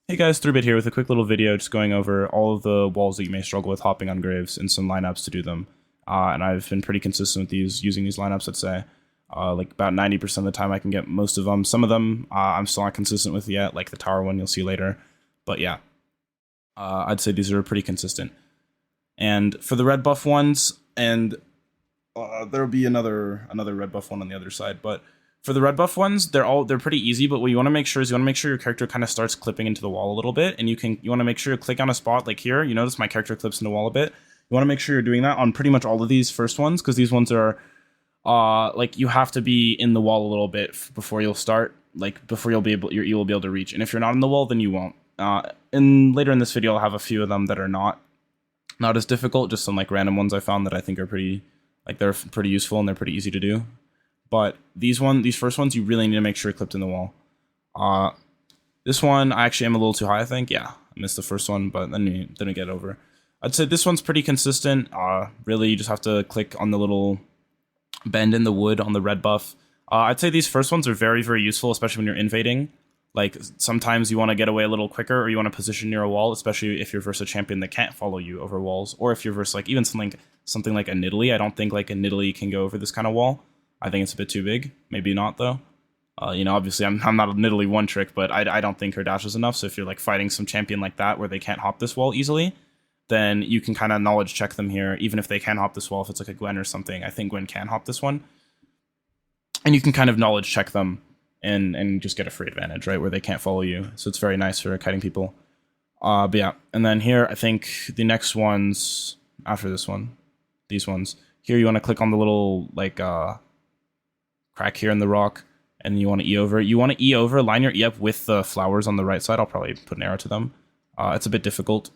Hey guys, Throughbit here with a quick little video just going over all of the walls that you may struggle with hopping on graves and some lineups to do them. And I've been pretty consistent with using these lineups, I'd say. Like about 90% of the time I can get most of them. Some of them I'm still not consistent with yet, like the tower one you'll see later. But yeah, I'd say these are pretty consistent. And for the red buff ones, and there'll be another red buff one on the other side, but for the red buff ones, they're pretty easy, but what you want to make sure is your character kind of starts clipping into the wall a little bit, and you want to make sure you click on a spot like here. You notice my character clips into the wall a bit. You want to make sure you're doing that on pretty much all of these first ones, because these ones are like you have to be in the wall a little bit before you'll start, like before you will be able to reach. And if you're not in the wall, then you won't. And later in this video, I'll have a few of them that are not as difficult, just some like random ones I found that I think are pretty useful and they're pretty easy to do. But these first ones, you really need to make sure you're clipped in the wall. This one, I actually am a little too high, I think. Yeah, I missed the first one, but then you get over. I'd say this one's pretty consistent. Really, you just have to click on the little bend in the wood on the red buff. I'd say these first ones are very, very useful, especially when you're invading. Like, sometimes you want to get away a little quicker, or you want to position near a wall, especially if you're versus a champion that can't follow you over walls, or if you're versus, like, even something like a Nidalee. I don't think, like, a Nidalee can go over this kind of wall. I think it's a bit too big. Maybe not, though. Obviously, I'm not a Nidalee one trick, but I don't think her dash is enough. So if you're like fighting some champion like that where they can't hop this wall easily, then you can kind of knowledge check them here, even if they can hop this wall. If it's like a Gwen or something, I think Gwen can hop this one, and you can kind of knowledge check them and just get a free advantage, right, where they can't follow you. So it's very nice for kiting people. But yeah, and then here I think the next ones after this one, these ones here, you want to click on the little like crack here in the rock, and you want to E over. You want to E over, line your E up with the flowers on the right side. I'll probably put an arrow to them. It's a bit difficult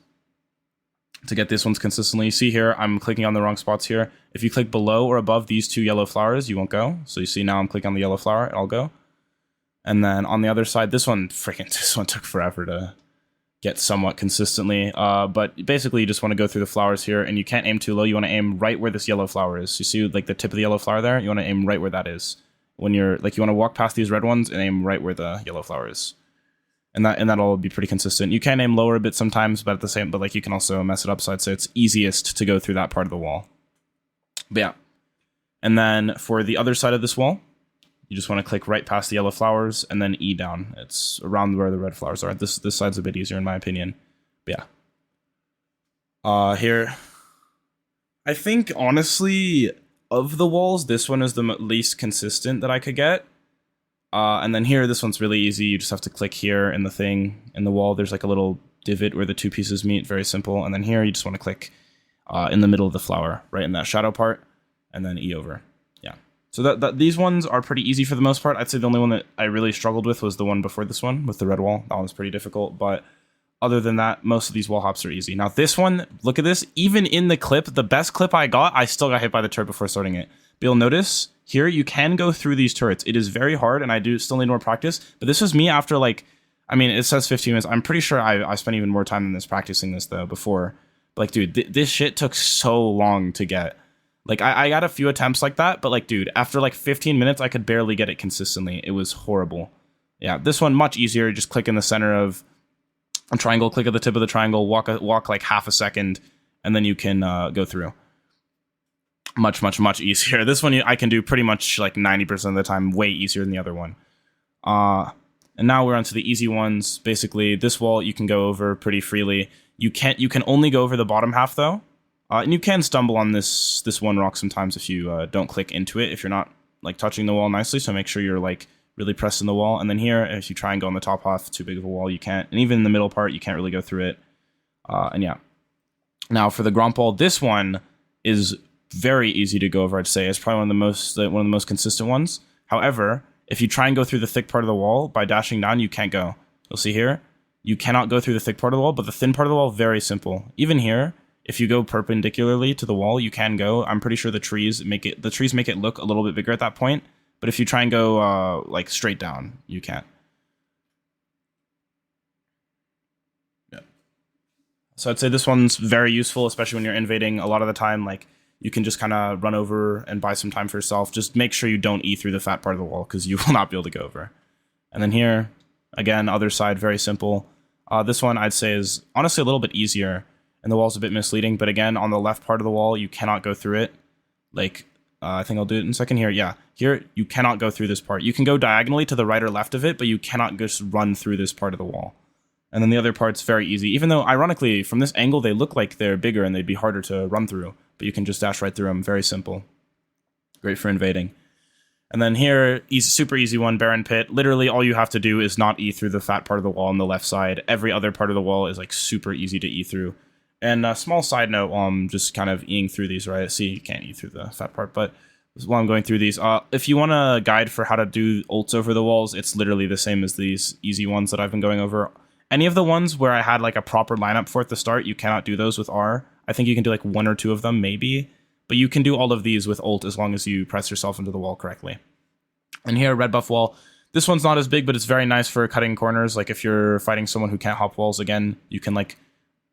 to get these ones consistently. You see here, I'm clicking on the wrong spots here. If you click below or above these two yellow flowers, you won't go. So you see now I'm clicking on the yellow flower, I'll go. And then on the other side, this one took forever to get somewhat consistently. But basically you just want to go through the flowers here, and you can't aim too low. You want to aim right where this yellow flower is. You see like the tip of the yellow flower there? You want to aim right where that is. When you're like, you want to walk past these red ones and aim right where the yellow flower is. And that'll be pretty consistent. You can aim lower a bit sometimes, but like you can also mess it up. So I'd say it's easiest to go through that part of the wall. But yeah. And then for the other side of this wall, you just want to click right past the yellow flowers and then E down. It's around where the red flowers are. This side's a bit easier in my opinion. But yeah. Here, I think honestly, of the walls, this one is the least consistent that I could get. And then here, this one's really easy. You just have to click here in the thing, in the wall. There's like a little divot where the two pieces meet. Very simple. And then here, you just want to click in the middle of the flower, right in that shadow part, and then E over. Yeah. So these ones are pretty easy for the most part. I'd say the only one that I really struggled with was the one before this one, with the red wall. That one's pretty difficult. But other than that, most of these wall hops are easy. Now this one, look at this. Even in the clip, the best clip I got, I still got hit by the turret before starting it. But you'll notice here, you can go through these turrets. It is very hard, and I do still need more practice. But this was me after like, I mean, it says 15 minutes. I'm pretty sure I spent even more time than this practicing this though before. But like, dude, this shit took so long to get. Like, I got a few attempts like that, but like, dude, after like 15 minutes, I could barely get it consistently. It was horrible. Yeah, this one much easier. Just click in the center of a triangle, click at the tip of the triangle, walk like half a second, and then you can go through. Much easier. This one I can do pretty much like 90% of the time, way easier than the other one. And now we're on to the easy ones. Basically, this wall you can go over pretty freely. You can only go over the bottom half though. And you can stumble on this one rock sometimes if you don't click into it, if you're not like touching the wall nicely. So make sure you're like really pressing the wall. And then here, if you try and go on the top half, too big of a wall, you can't. And even in the middle part, you can't really go through it. And yeah. Now for the Gromp wall, this one is very easy to go over. I'd say it's probably one of the most consistent ones. However, if you try and go through the thick part of the wall by dashing down, you can't go. You'll see here, you cannot go through the thick part of the wall, but the thin part of the wall, very simple. Even here, if you go perpendicularly to the wall, you can go. I'm pretty sure the trees make it look a little bit bigger at that point. But if you try and go like straight down, you can't. Yeah. So I'd say this one's very useful, especially when you're invading. A lot of the time, like, you can just kind of run over and buy some time for yourself. Just make sure you don't E through the fat part of the wall, because you will not be able to go over. And then here, again, other side, very simple. This one I'd say is honestly a little bit easier, and the wall's a bit misleading, but again, on the left part of the wall, you cannot go through it. Like, I think I'll do it in a second here. Yeah, here, you cannot go through this part. You can go diagonally to the right or left of it, but you cannot just run through this part of the wall. And then the other part's very easy, even though, ironically, from this angle, they look like they're bigger and they'd be harder to run through, but you can just dash right through them. Very simple. Great for invading. And then here, super easy one, Baron Pit. Literally, all you have to do is not E through the fat part of the wall on the left side. Every other part of the wall is like super easy to E through. And a small side note, I'm just kind of Eing through these, right? See, you can't E through the fat part, but while I'm going through these, if you want a guide for how to do ults over the walls, it's literally the same as these easy ones that I've been going over. Any of the ones where I had like a proper lineup for at the start, you cannot do those with R. I think you can do like 1 or 2 of them, maybe. But you can do all of these with ult as long as you press yourself into the wall correctly. And here, red buff wall. This one's not as big, but it's very nice for cutting corners. Like if you're fighting someone who can't hop walls, again, you can like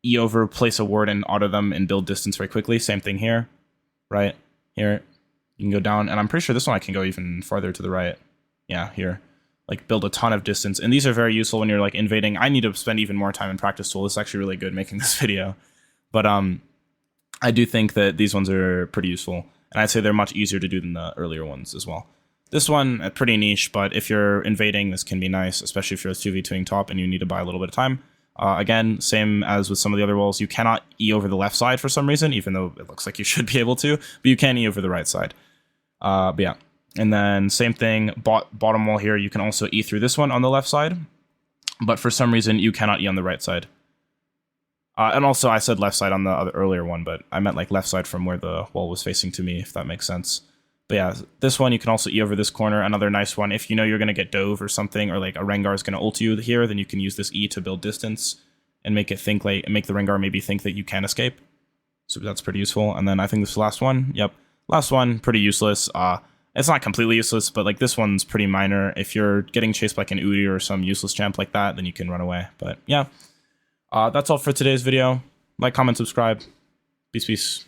E over, place a ward, and auto them and build distance very quickly. Same thing here, right? Here, you can go down. And I'm pretty sure this one I can go even farther to the right. Yeah, here. Like build a ton of distance. And these are very useful when you're like invading. I need to spend even more time in practice tool. This is actually really good making this video. But I do think that these ones are pretty useful. And I'd say they're much easier to do than the earlier ones as well. This one, pretty niche, but if you're invading, this can be nice, especially if you're 2v2ing top and you need to buy a little bit of time. Again, same as with some of the other walls, you cannot E over the left side for some reason, even though it looks like you should be able to, but you can E over the right side. But yeah, and then same thing, bottom wall here, you can also E through this one on the left side, but for some reason, you cannot E on the right side. And also, I said left side on the earlier one, but I meant like left side from where the wall was facing to me, if that makes sense. But yeah, this one, you can also E over this corner. Another nice one, if you know you're going to get dove or something, or like a Rengar is going to ult you here, then you can use this E to build distance and make it think like, make the Rengar maybe think that you can escape. So that's pretty useful. And then I think this last one, yep. Last one, pretty useless. It's not completely useless, but like this one's pretty minor. If you're getting chased by like an Udi or some useless champ like that, then you can run away. But yeah, that's all for today's video. Like, comment, subscribe. Peace, peace.